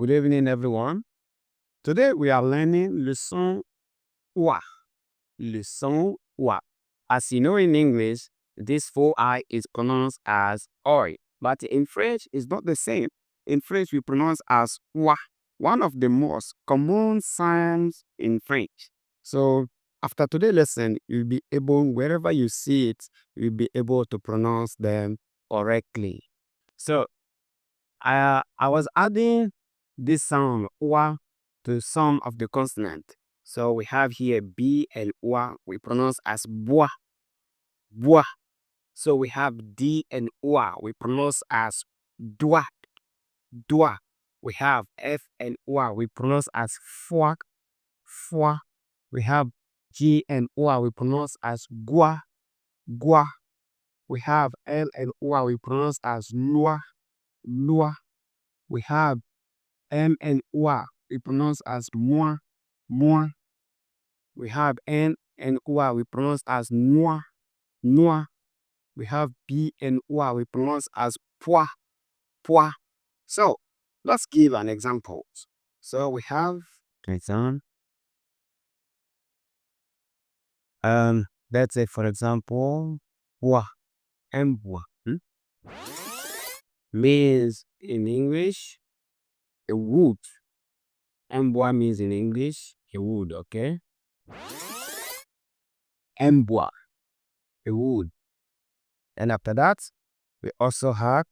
Good evening, everyone. Today we are learning leçon wa. Leçon wa. As you know in English, this full I is pronounced as oi, but in French it's not the same. In French we pronounce as wa, one of the most common sounds in French. So after today's lesson, you'll be able, wherever you see it, you'll be able to pronounce them correctly. So I was adding this sound wa to some of the consonant. So we have here b and wa. We pronounce as bois, bois. So we have d and wa. We pronounce as doigt, doigt. We have f and wa. We pronounce as foi, foi. We have g and wa. We pronounce as gua, gua. We have l and wa. We pronounce as loi, loi. We have M and wa, we pronounce as moi, moi. We have N and wa, we pronounce as noir, noir. We have B and wa, we pronounce as pois, pois. So let's give an example. So we have example. Let's say for example, bois, and bois means in English a wood. And bois means in English a wood, okay? And bois, a wood. And after that, we also have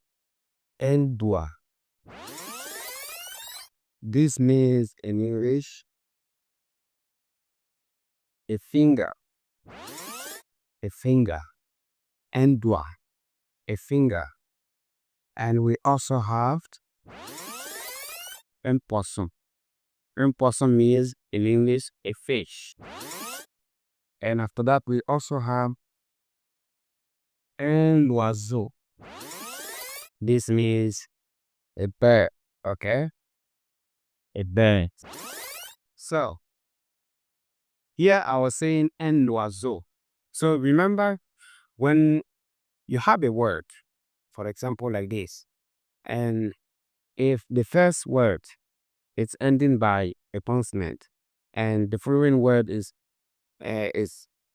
un doigt. This means in English a finger, a finger. Un doigt, a finger. And we also have un poisson. Un poisson means in English a fish. And after that, we also have un oiseau. This means a bird, okay? A bird. So, here I was saying un oiseau. So remember when you have a word, for example, like this, and if the first word is ending by a consonant, and the following word is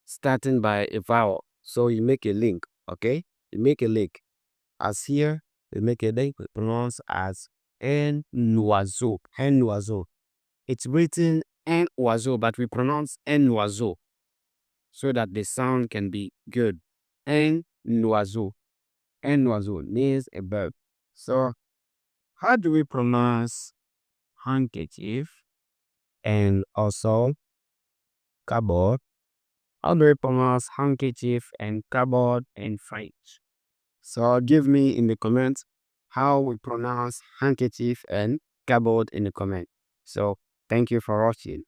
starting by a vowel, so you make a link, okay? You make a link. As here, you make a link, we pronounce as un oiseau, un oiseau. It's written un oiseau, but we pronounce un oiseau so that the sound can be good. Un oiseau. Un oiseau means a bird. So, how do we pronounce handkerchief and also cupboard? How do we pronounce handkerchief and cupboard in French? So, give me in the comments how we pronounce handkerchief and cupboard in the comment. So, thank you for watching.